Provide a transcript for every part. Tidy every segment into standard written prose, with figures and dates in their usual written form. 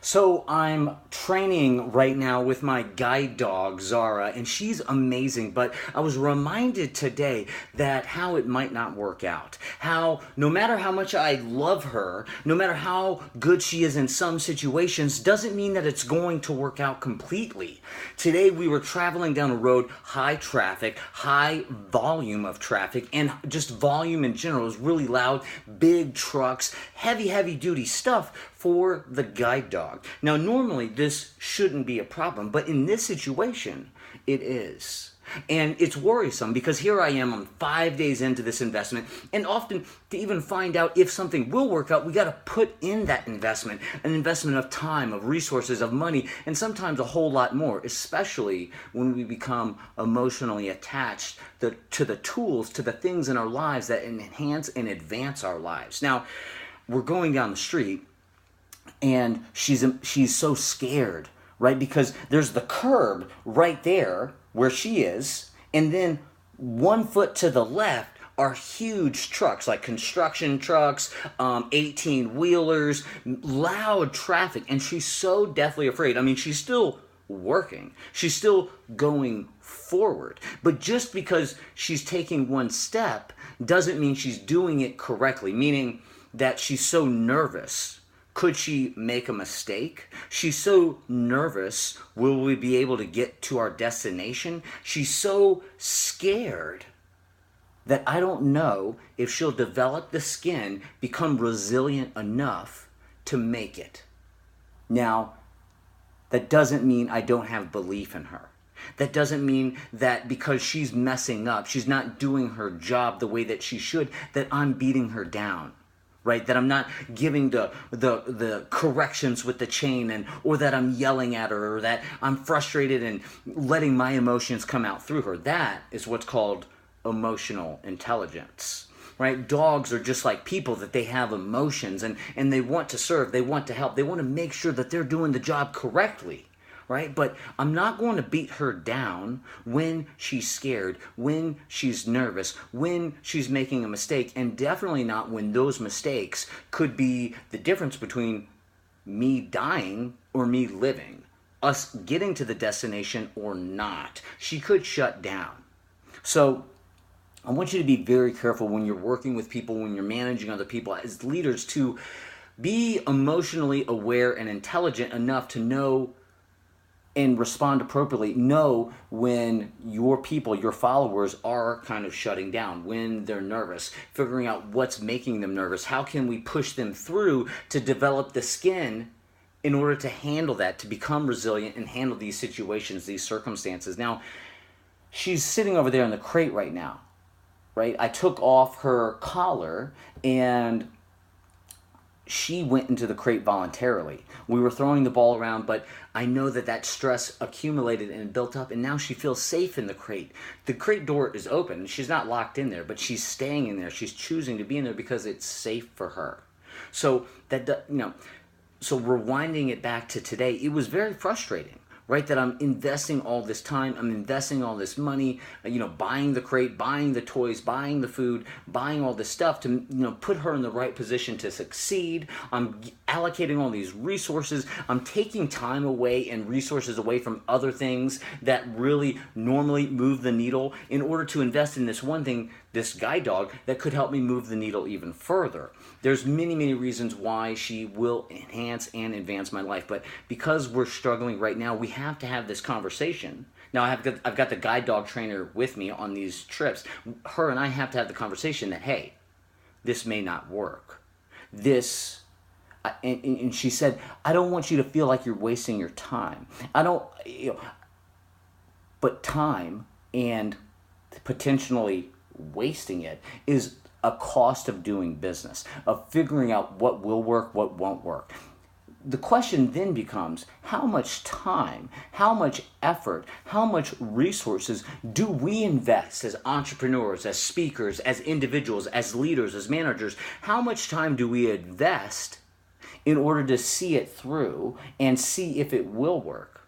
So I'm training right now with my guide dog, Zara, and she's amazing. But I was reminded today that how it might not work out. How no matter how much I love her, no matter how good she is in some situations, doesn't mean that it's going to work out completely. Today we were traveling down a road, high traffic, high volume of traffic, and just volume in general. It was really loud, big trucks, heavy duty stuff for the guide dog. Now, normally this shouldn't be a problem, but in this situation, it is. And it's worrisome because here I am, I'm 5 days into this investment, and often to even find out if something will work out, we got to put in that investment, an investment of time, of resources, of money, and sometimes a whole lot more, especially when we become emotionally attached to the tools, to the things in our lives that enhance and advance our lives. Now, we're going down the street, and she's so scared, right? Because there's the curb right there where she is, and then 1 foot to the left are huge trucks, like construction trucks, 18-wheelers, loud traffic, and she's so deathly afraid. I mean, she's still working. She's still going forward. But just because she's taking one step doesn't mean she's doing it correctly, meaning that she's so nervous. Could she make a mistake? She's so nervous. Will we be able to get to our destination? She's so scared that I don't know if she'll develop the skin, become resilient enough to make it. Now, that doesn't mean I don't have belief in her. That doesn't mean that because she's messing up, she's not doing her job the way that she should, that I'm beating her down. Right? That I'm not giving the corrections with the chain, or that I'm yelling at her, or that I'm frustrated and letting my emotions come out through her. That is what's called emotional intelligence. Right? Dogs are just like people, that they have emotions and they want to serve, they want to help, they want to make sure that they're doing the job correctly. Right? But I'm not going to beat her down when she's scared, when she's nervous, when she's making a mistake, and definitely not when those mistakes could be the difference between me dying or me living, us getting to the destination or not. She could shut down. So I want you to be very careful when you're working with people, when you're managing other people as leaders, to be emotionally aware and intelligent enough to know and respond appropriately. Know when your people, your followers, are kind of shutting down, when they're nervous, figuring out what's making them nervous. How can we push them through to develop the skin in order to handle that, to become resilient and handle these situations, these circumstances. Now, she's sitting over there in the crate right now, right? I took off her collar and she went into the crate voluntarily. We were throwing the ball around, but I know that stress accumulated and built up, and now she feels safe in the crate. The crate door is open. She's not locked in there, but she's staying in there. She's choosing to be in there because it's safe for her. So so rewinding it back to today, it was very frustrating, right? That I'm investing all this time, I'm investing all this money, buying the crate, buying the toys, buying the food, buying all this stuff to, put her in the right position to succeed. I'm allocating all these resources. I'm taking time away and resources away from other things that really normally move the needle in order to invest in this one thing, this guide dog, that could help me move the needle even further. There's many reasons why she will enhance and advance my life, but because we're struggling right now, we have to have this conversation. Now, I've got the guide dog trainer with me on these trips. Her and I have to have the conversation that, hey, this may not work. And she said, I don't want you to feel like you're wasting your time. But time and potentially wasting it is a cost of doing business, of figuring out what will work, what won't work. The question then becomes, how much time, how much effort, how much resources do we invest as entrepreneurs, as speakers, as individuals, as leaders, as managers? How much time do we invest in order to see it through and see if it will work?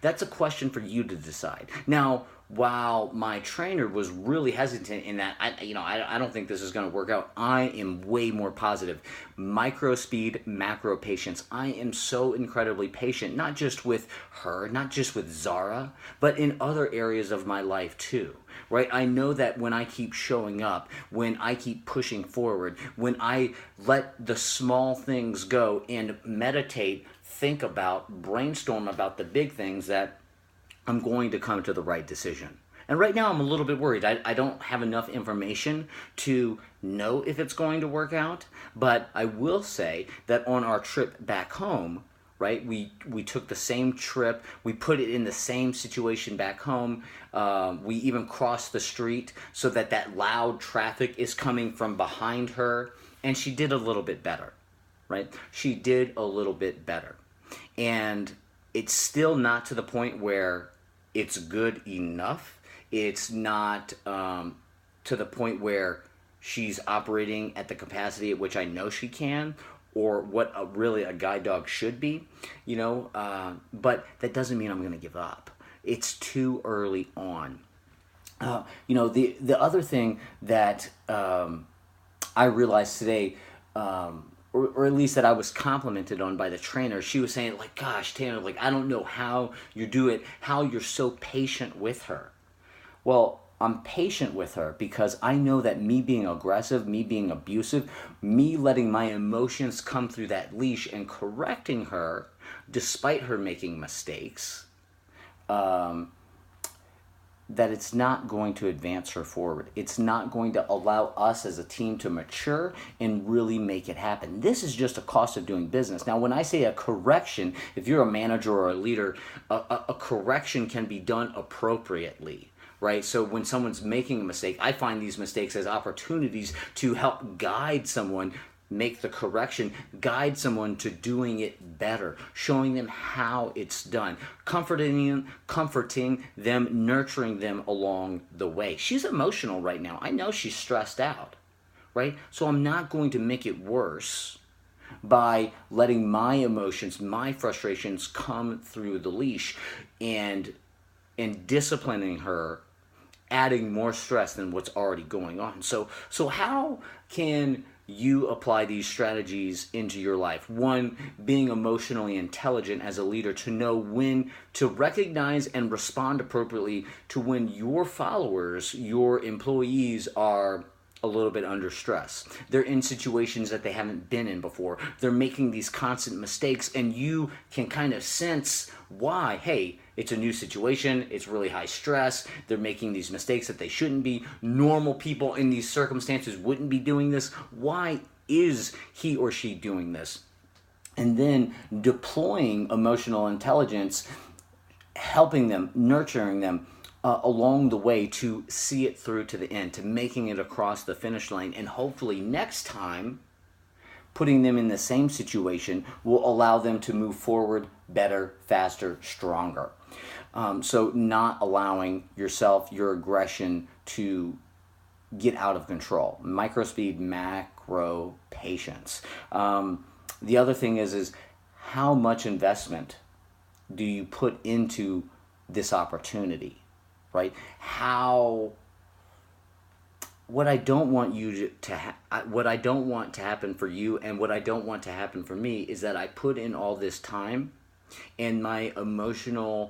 That's a question for you to decide. Now, while my trainer was really hesitant in that, I don't think this is going to work out, I am way more positive. Micro speed, macro patience. I am so incredibly patient, not just with her, not just with Zara, but in other areas of my life too. Right? I know that when I keep showing up, when I keep pushing forward, when I let the small things go and meditate, think about, brainstorm about the big things, that I'm going to come to the right decision. And right now I'm a little bit worried. I don't have enough information to know if it's going to work out, but I will say that on our trip back home, right, we took the same trip, we put it in the same situation back home, we even crossed the street so that that loud traffic is coming from behind her, and she did a little bit better, right? She did a little bit better. And it's still not to the point where it's good enough. It's not to the point where she's operating at the capacity at which I know she can, or what really a guide dog should be, but that doesn't mean I'm going to give up. It's too early on. The other thing that I realized today, or at least that I was complimented on by the trainer, she was saying, like, gosh, Tanner, like, I don't know how you do it, how you're so patient with her. Well, I'm patient with her because I know that me being aggressive, me being abusive, me letting my emotions come through that leash and correcting her despite her making mistakes, that it's not going to advance her forward. It's not going to allow us as a team to mature and really make it happen. This is just a cost of doing business. Now, when I say a correction, if you're a manager or a leader, a correction can be done appropriately. Right? So when someone's making a mistake, I find these mistakes as opportunities to help guide someone, make the correction, guide someone to doing it better, showing them how it's done, comforting them, nurturing them along the way. She's emotional right now. I know she's stressed out, right? So I'm not going to make it worse by letting my emotions, my frustrations come through the leash and disciplining her, adding more stress than what's already going on. So how can you apply these strategies into your life? One, being emotionally intelligent as a leader to know when to recognize and respond appropriately to when your followers, your employees are a little bit under stress. They're in situations that they haven't been in before. They're making these constant mistakes, and you can kind of sense why. Hey, it's a new situation. It's really high stress. They're making these mistakes that they shouldn't be. Normal people in these circumstances wouldn't be doing this. Why is he or she doing this? And then deploying emotional intelligence, helping them, nurturing them, along the way to see it through to the end, to making it across the finish line. And hopefully next time, putting them in the same situation will allow them to move forward better, faster, stronger. So not allowing yourself, your aggression to get out of control. Micro speed, macro patience. The other thing is how much investment do you put into this opportunity? Right? What I don't want what I don't want to happen for you, and what I don't want to happen for me, is that I put in all this time, and my emotions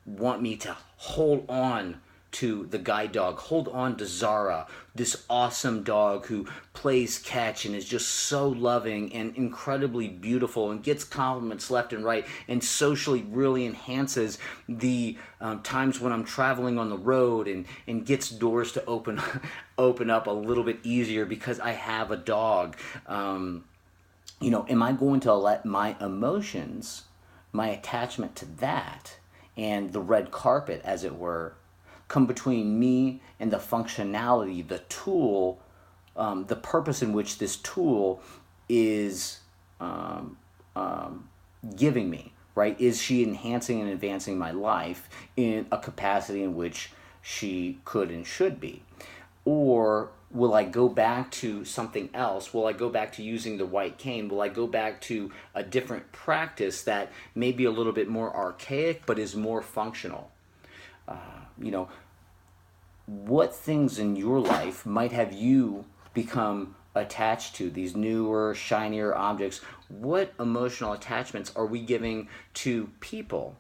want me to hold on to the guide dog, hold on to Zara, this awesome dog who plays catch and is just so loving and incredibly beautiful and gets compliments left and right and socially really enhances the times when I'm traveling on the road and gets doors to open up a little bit easier because I have a dog. Am I going to let my emotions, my attachment to that, and the red carpet, as it were, come between me and the functionality, the tool, the purpose in which this tool is giving me, right? Is she enhancing and advancing my life in a capacity in which she could and should be? Or will I go back to something else? Will I go back to using the white cane? Will I go back to a different practice that may be a little bit more archaic but is more functional? You know, what things in your life might have you become attached to, these newer, shinier objects? What emotional attachments are we giving to people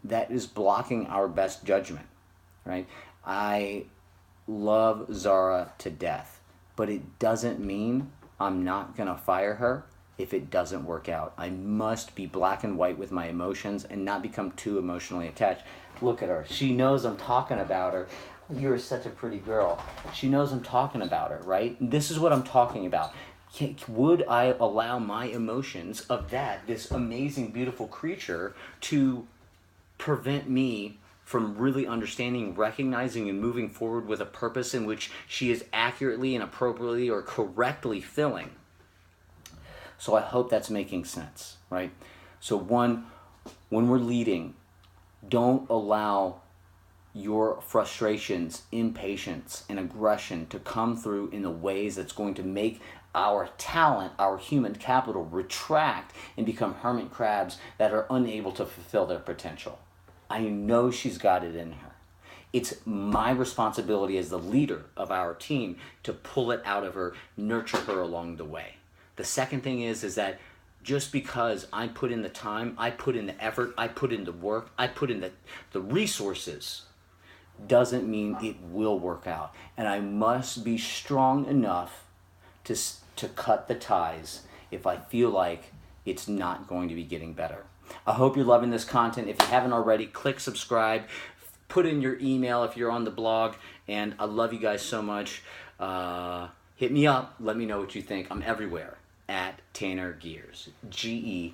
that is blocking our best judgment, right? I love Zara to death, but it doesn't mean I'm not going to fire her if it doesn't work out. I must be black and white with my emotions and not become too emotionally attached. Look at her. She knows I'm talking about her. You're such a pretty girl. She knows I'm talking about her, right? This is what I'm talking about. Would I allow my emotions of this amazing, beautiful creature, to prevent me from really understanding, recognizing, and moving forward with a purpose in which she is accurately and appropriately or correctly filling? So I hope that's making sense, right? So one, when we're leading, don't allow your frustrations, impatience, and aggression to come through in the ways that's going to make our talent, our human capital, retract and become hermit crabs that are unable to fulfill their potential. I know she's got it in her. It's my responsibility as the leader of our team to pull it out of her, nurture her along the way. The second thing is that just because I put in the time, I put in the effort, I put in the work, I put in the resources, doesn't mean it will work out. And I must be strong enough to cut the ties if I feel like it's not going to be getting better. I hope you're loving this content. If you haven't already, click subscribe, put in your email if you're on the blog, and I love you guys so much. Hit me up, let me know what you think. I'm everywhere at Tanner Gers, Gers.